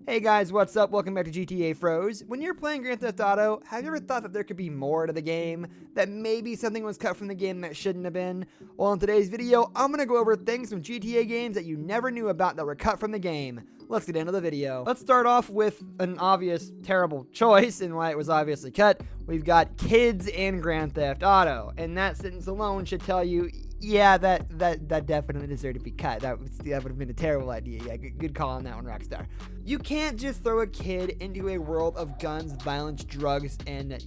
Hey guys, what's up? Welcome back to GTA Froze. When you're playing Grand Theft Auto, have you ever thought that there could be more to the game? That maybe something was cut from the game that shouldn't have been? Well, in today's video, I'm going to go over things from GTA games that you never knew about that were cut from the game. Let's get into the video. Let's start off with an obvious terrible choice and why it was obviously cut. We've got kids in Grand Theft Auto, and that sentence alone should tell you, yeah, that definitely deserved to be cut. That would have been a terrible idea. Yeah, good call on that one, Rockstar. You can't just throw a kid into a world of guns, violence, drugs, and,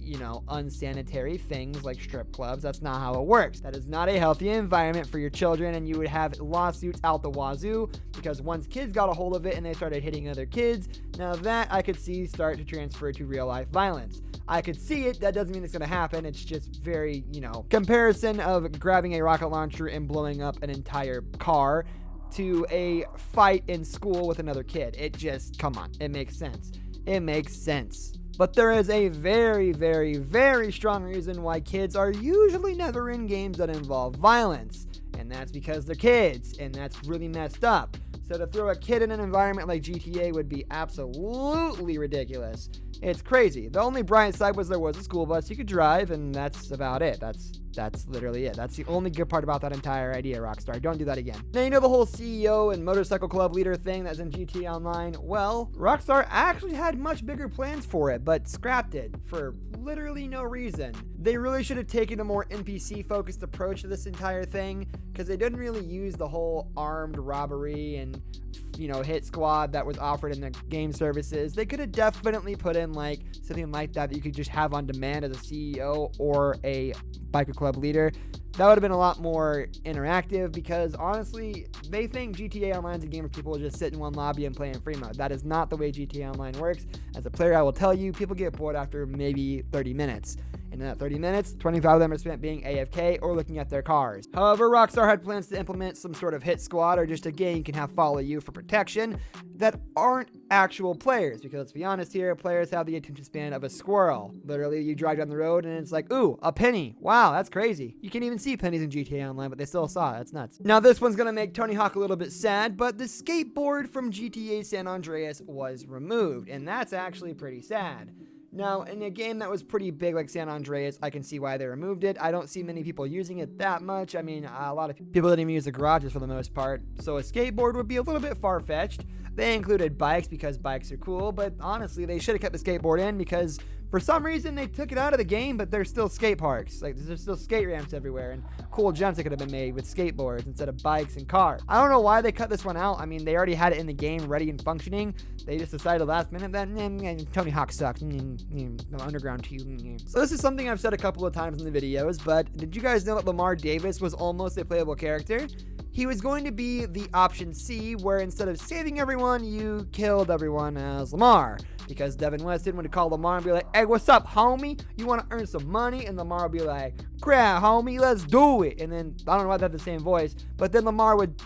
unsanitary things like strip clubs. That's not how it works. That is not a healthy environment for your children, and you would have lawsuits out the wazoo because once kids got a hold of it and they started hitting other kids, now that I could see start to transfer to real life violence. I could see it. That doesn't mean it's going to happen. It's just very, comparison of grabbing a rocket launcher and blowing up an entire car to a fight in school with another kid. It just, come on. It makes sense. It makes sense. But there is a very, very, very strong reason why kids are usually never in games that involve violence. And that's because they're kids. And that's really messed up. So to throw a kid in an environment like GTA would be absolutely ridiculous. It's crazy. The only bright side was there was a school bus you could drive, and that's about it. That's literally it. That's the only good part about that entire idea, Rockstar. Don't do that again. Now, the whole CEO and motorcycle club leader thing that's in GTA Online? Well, Rockstar actually had much bigger plans for it, but scrapped it for literally no reason. They really should have taken a more NPC-focused approach to this entire thing, because they didn't really use the whole armed robbery and hit squad that was offered in the game services. They could have definitely put in something like that you could just have on demand as a CEO or a biker club leader. That would have been a lot more interactive because honestly, they think GTA Online is a game where people will just sit in one lobby and play in free mode. That is not the way GTA Online works. As a player, I will tell you, people get bored after maybe 30 minutes. And in that 30 minutes, 25 of them are spent being AFK or looking at their cars. However, Rockstar had plans to implement some sort of hit squad or just a gang you can have follow you for protection that aren't actual players. Because let's be honest here, players have the attention span of a squirrel. Literally, you drive down the road and it's like, ooh, a penny. Wow, that's crazy. You can't even see pennies in GTA Online, but they still saw it. That's nuts. Now, this one's going to make Tony Hawk a little bit sad, but the skateboard from GTA San Andreas was removed. And that's actually pretty sad. Now, in a game that was pretty big like San Andreas, I can see why they removed it. I don't see many people using it that much. I mean, a lot of people didn't even use the garages for the most part. So a skateboard would be a little bit far-fetched. They included bikes because bikes are cool, but honestly, they should have kept the skateboard in because for some reason they took it out of the game, but there's still skate parks. There's still skate ramps everywhere and cool jumps that could have been made with skateboards instead of bikes and cars. I don't know why they cut this one out. I mean, they already had it in the game ready and functioning. They just decided last minute that Tony Hawk sucked. Underground 2. So this is something I've said a couple of times in the videos, but did you guys know that Lamar Davis was almost a playable character? He was going to be the option C, where instead of saving everyone, you killed everyone as Lamar. Because Devin Weston would call Lamar and be like, hey, what's up, homie? You want to earn some money? And Lamar would be like, crap, homie, let's do it. And then, I don't know why they have the same voice, but then Lamar would,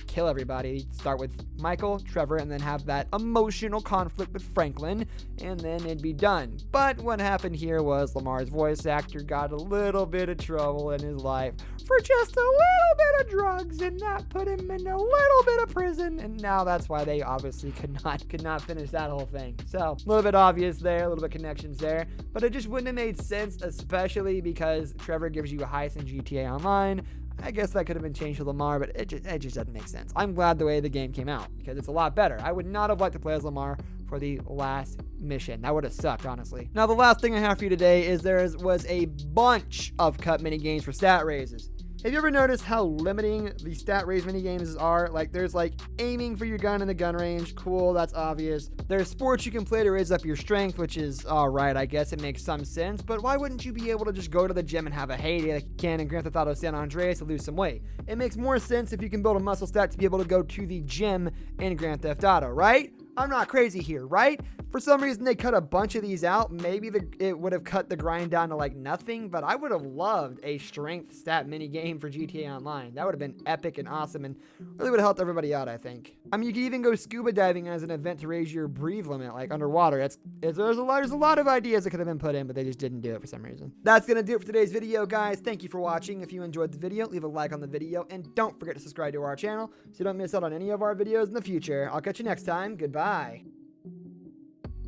kill everybody. He'd start with Michael, Trevor, and then have that emotional conflict with Franklin, and then it'd be done. But what happened here was Lamar's voice actor got a little bit of trouble in his life for just a little bit of drugs, and that put him in a little bit of prison, and now that's why they obviously could not finish that whole thing. So, a little bit obvious there, a little bit connections there, but it just wouldn't have made sense, especially because Trevor gives you a heist in GTA Online. I guess that could have been changed to Lamar, but it just doesn't make sense. I'm glad the way the game came out, because it's a lot better. I would not have liked to play as Lamar for the last mission. That would have sucked, honestly. Now, the last thing I have for you today is there was a bunch of cut mini games for stat raises. Have you ever noticed how limiting the stat raise minigames are? There's aiming for your gun in the gun range. Cool, that's obvious. There's sports you can play to raise up your strength, which is alright, I guess it makes some sense. But why wouldn't you be able to just go to the gym and have a heyday like you can in Grand Theft Auto San Andreas to lose some weight? It makes more sense if you can build a muscle stack to be able to go to the gym in Grand Theft Auto, right? I'm not crazy here, right? For some reason, they cut a bunch of these out. Maybe it would have cut the grind down to nothing, but I would have loved a strength stat mini game for GTA Online. That would have been epic and awesome and really would have helped everybody out, I think. I mean, you could even go scuba diving as an event to raise your breathe limit, underwater. There's a lot of ideas that could have been put in, but they just didn't do it for some reason. That's going to do it for today's video, guys. Thank you for watching. If you enjoyed the video, leave a like on the video, and don't forget to subscribe to our channel so you don't miss out on any of our videos in the future. I'll catch you next time. Goodbye.